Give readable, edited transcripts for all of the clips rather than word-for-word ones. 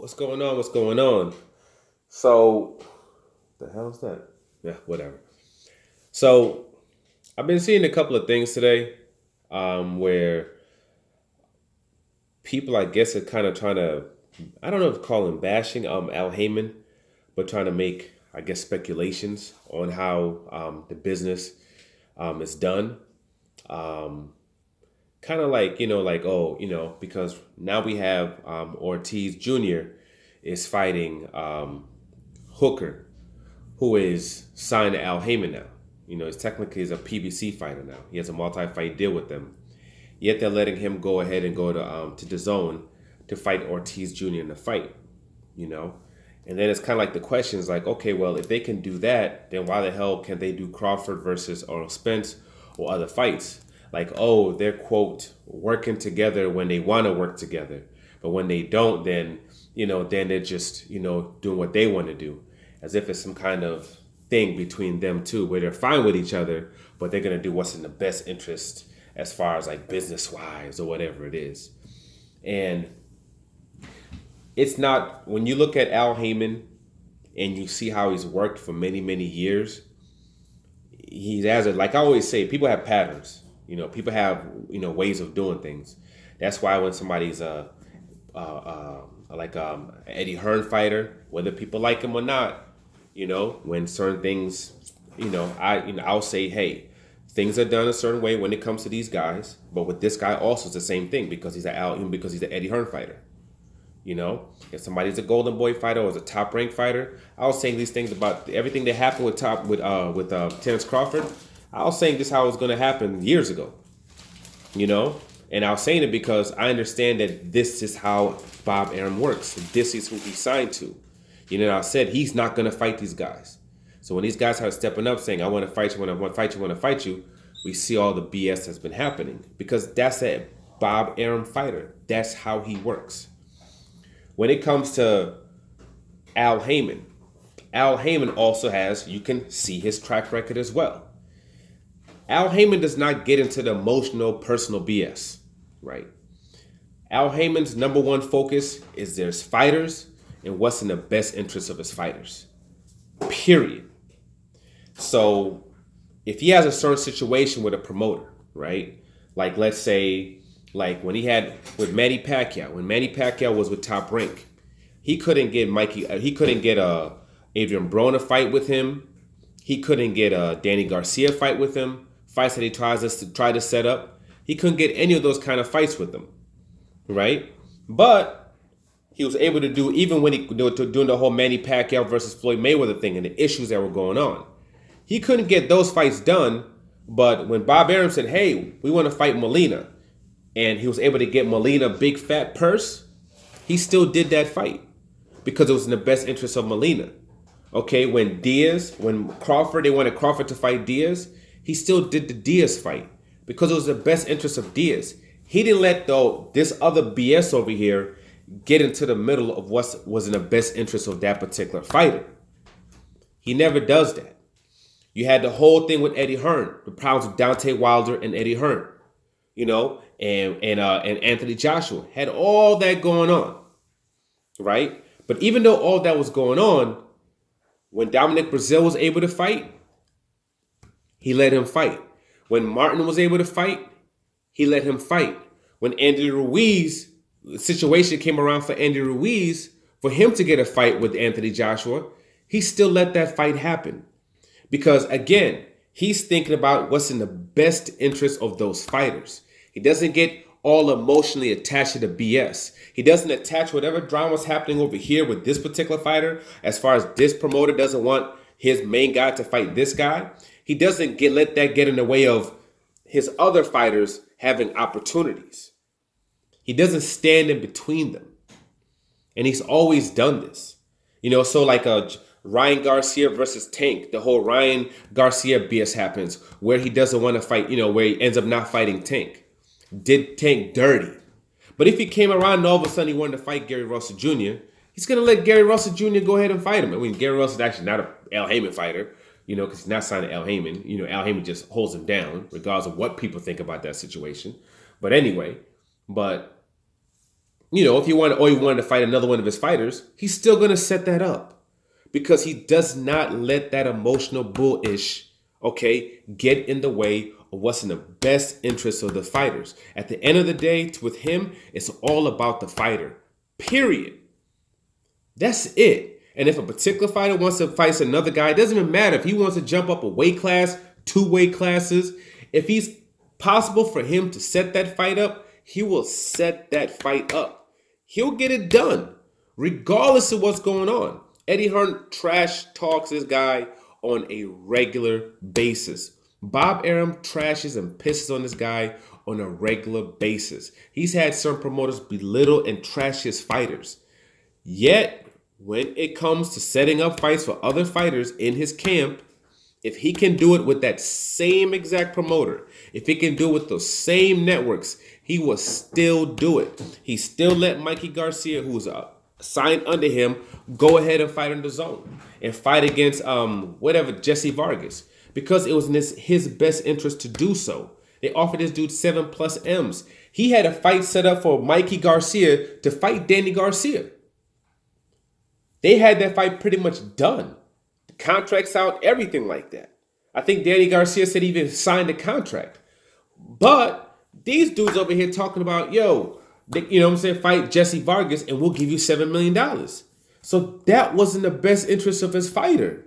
What's going on? What's going on? So, the hell's that? Yeah, whatever. So, I've been seeing a couple of things today, where people, I guess, are kind of trying to, I don't know if to call him bashing, Al Heyman, but trying to make, I guess, speculations on how the business is done. Um, Kind of like, like, oh, because now we have Ortiz Jr. is fighting Hooker, who is signed to Al Heyman now. He's technically is a PBC fighter now. He has a multi-fight deal with them. Yet they're letting him go ahead and go to the zone to fight Ortiz Jr. in the fight. You know, and then it's kind of like the question is like, okay, well, if they can do that, then why the hell can they do Crawford versus Earl Spence or other fights? Like, oh, they're quote working together when they want to work together, but when they don't, then they're just doing what they want to do, as if it's some kind of thing between them two where they're fine with each other, but they're gonna do what's in the best interest as far as like business wise or whatever it is. And it's not when you look at Al Heyman and you see how he's worked for many, many years, he has a like I always say, people have patterns. People have ways of doing things. That's why when somebody's like Eddie Hearn fighter, whether people like him or not, when certain things, I'll say, hey, things are done a certain way when it comes to these guys, but with this guy also it's the same thing because because he's an Eddie Hearn fighter. If somebody's a Golden Boy fighter or is a top ranked fighter, I was saying these things about everything that happened with Terrence Crawford. I was saying this how it was going to happen years ago. And I was saying it because I understand that this is how Bob Arum works. This is who he signed to. I said he's not going to fight these guys. So when these guys are stepping up saying, I want to fight you, I want to fight you, I want to fight you, we see all the BS that's been happening because that's a Bob Arum fighter. That's how he works. When it comes to Al Heyman also has, you can see his track record as well. Al Heyman does not get into the emotional, personal BS, right? Al Heyman's number one focus is there's fighters and what's in the best interest of his fighters, period. So if he has a certain situation with a promoter, right? Like let's say, like when he had with Manny Pacquiao, when Manny Pacquiao was with Top Rank, he couldn't get Adrian Broner fight with him. He couldn't get a Danny Garcia fight with him. Fights that he tried to set up. He couldn't get any of those kind of fights with them, right? But he was able to do, even when he doing the whole Manny Pacquiao versus Floyd Mayweather thing and the issues that were going on. He couldn't get those fights done, but when Bob Arum said, hey, we want to fight Molina, and he was able to get Molina a big fat purse, he still did that fight because it was in the best interest of Molina. Okay, when Crawford, they wanted Crawford to fight Diaz, he still did the Diaz fight because it was the best interest of Diaz. He didn't let this other BS over here get into the middle of what was in the best interest of that particular fighter. He never does that. You had the whole thing with Eddie Hearn, the problems with Deontay Wilder and Eddie Hearn, and Anthony Joshua had all that going on, right? But even though all that was going on, when Dominic Brazil was able to fight, he let him fight. When Martin was able to fight, he let him fight. When Andy Ruiz, the situation came around for Andy Ruiz, for him to get a fight with Anthony Joshua, he still let that fight happen. Because again, he's thinking about what's in the best interest of those fighters. He doesn't get all emotionally attached to the BS. He doesn't attach whatever drama's happening over here with this particular fighter, as far as this promoter doesn't want his main guy to fight this guy. He doesn't let that get in the way of his other fighters having opportunities. He doesn't stand in between them. And he's always done this. So like Ryan Garcia versus Tank, the whole Ryan Garcia BS happens where he doesn't want to fight, where he ends up not fighting Tank. Did Tank dirty. But if he came around and all of a sudden he wanted to fight Gary Russell Jr., he's going to let Gary Russell Jr. go ahead and fight him. I mean, Gary Russell's actually not an Al Heyman fighter, because he's not signed to Al Heyman. Al Heyman just holds him down, regardless of what people think about that situation. But anyway, if he wanted to fight another one of his fighters, he's still going to set that up because he does not let that emotional bullish, get in the way of what's in the best interest of the fighters. At the end of the day, with him, it's all about the fighter, period. That's it. And if a particular fighter wants to fight another guy, it doesn't even matter if he wants to jump up a weight class, 2 weight classes. If he's possible for him to set that fight up, he will set that fight up. He'll get it done, regardless of what's going on. Eddie Hearn trash talks this guy on a regular basis. Bob Arum trashes and pisses on this guy on a regular basis. He's had some promoters belittle and trash his fighters. Yet, when it comes to setting up fights for other fighters in his camp, if he can do it with that same exact promoter, if he can do it with those same networks, he will still do it. He still let Mikey Garcia, who's signed under him, go ahead and fight on the zone and fight against Jesse Vargas because it was in his best interest to do so. They offered this dude 7+ M's. He had a fight set up for Mikey Garcia to fight Danny Garcia. They had that fight pretty much done. The contract's out, everything like that. I think Danny Garcia said he even signed the contract. But these dudes over here talking about, fight Jesse Vargas and we'll give you $7 million. So that was in the best interest of his fighter.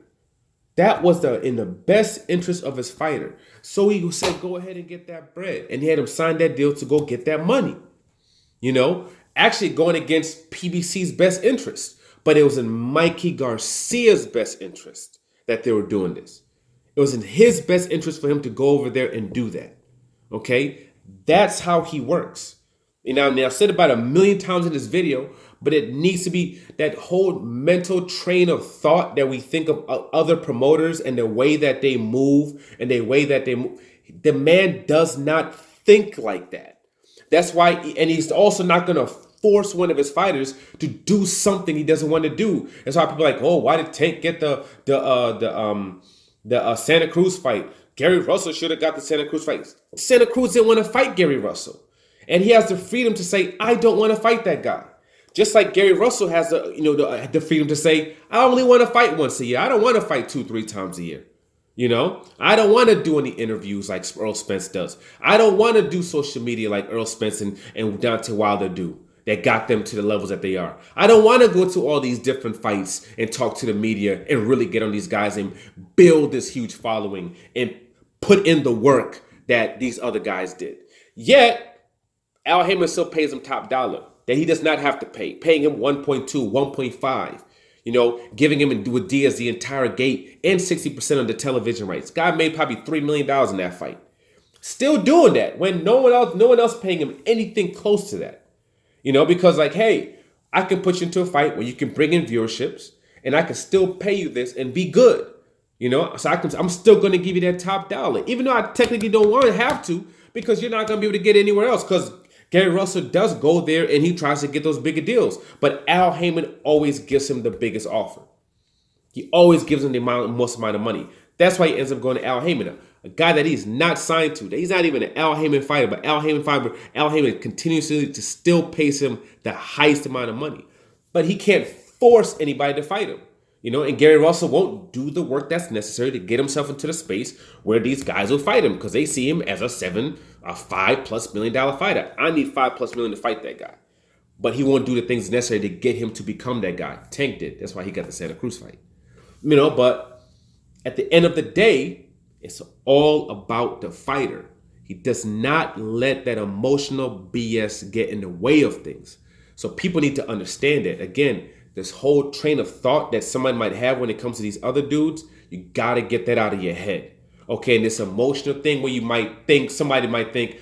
That was in the best interest of his fighter. So he said, go ahead and get that bread. And he had him sign that deal to go get that money. Actually going against PBC's best interest. But it was in Mikey Garcia's best interest that they were doing this. It was in his best interest for him to go over there and do that. Okay? That's how he works. Now I've said about 1 million times in this video, but it needs to be that whole mental train of thought that we think of other promoters and the way that they move and the way that they move. The man does not think like that. That's why, and he's also not going to force one of his fighters to do something he doesn't want to do. That's why people are like, oh, why did Tank get the Santa Cruz fight? Gary Russell should have got the Santa Cruz fight. Santa Cruz didn't want to fight Gary Russell. And he has the freedom to say, I don't want to fight that guy. Just like Gary Russell has the freedom to say, I only want to fight once a year. I don't want to fight 2-3 times a year. I don't want to do any interviews like Earl Spence does. I don't want to do social media like Earl Spence and Deontay Wilder do that got them to the levels that they are. I don't want to go to all these different fights and talk to the media and really get on these guys and build this huge following and put in the work that these other guys did. Yet, Al Haymon still pays him top dollar that he does not have to pay, paying him 1.2, 1.5, giving him with Diaz the entire gate and 60% of the television rights. Guy made probably $3 million in that fight. Still doing that when no one else paying him anything close to that. Because hey, I can put you into a fight where you can bring in viewerships and I can still pay you this and be good. So I'm still going to give you that top dollar, even though I technically don't want to have to, because you're not going to be able to get anywhere else because Gary Russell does go there and he tries to get those bigger deals. But Al Haymon always gives him the biggest offer. He always gives him the most amount of money. That's why he ends up going to Al Haymon, a guy that he's not signed to. That he's not even an Al Haymon fighter, but Al Haymon continuously to still pays him the highest amount of money. But he can't force anybody to fight him. And Gary Russell won't do the work that's necessary to get himself into the space where these guys will fight him because they see him as a $5+ million fighter. I need $5+ million to fight that guy. But he won't do the things necessary to get him to become that guy. Tank did. That's why he got the Santa Cruz fight. But at the end of the day, it's all about the fighter. He does not let that emotional BS get in the way of things. So people need to understand that. Again, this whole train of thought that somebody might have when it comes to these other dudes, you got to get that out of your head. Okay, and this emotional thing where somebody might think,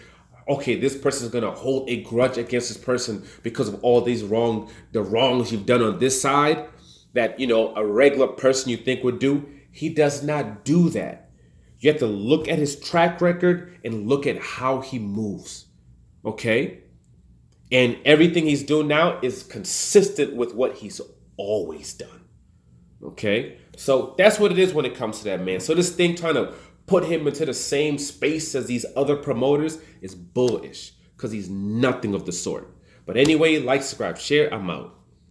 okay, this person is going to hold a grudge against this person because of all the wrongs you've done on this side that, a regular person you think would do. He does not do that. You have to look at his track record and look at how he moves. Okay? And everything he's doing now is consistent with what he's always done. Okay? So that's what it is when it comes to that, man. So this thing trying to put him into the same space as these other promoters is bullish because he's nothing of the sort. But anyway, like, subscribe, share. I'm out.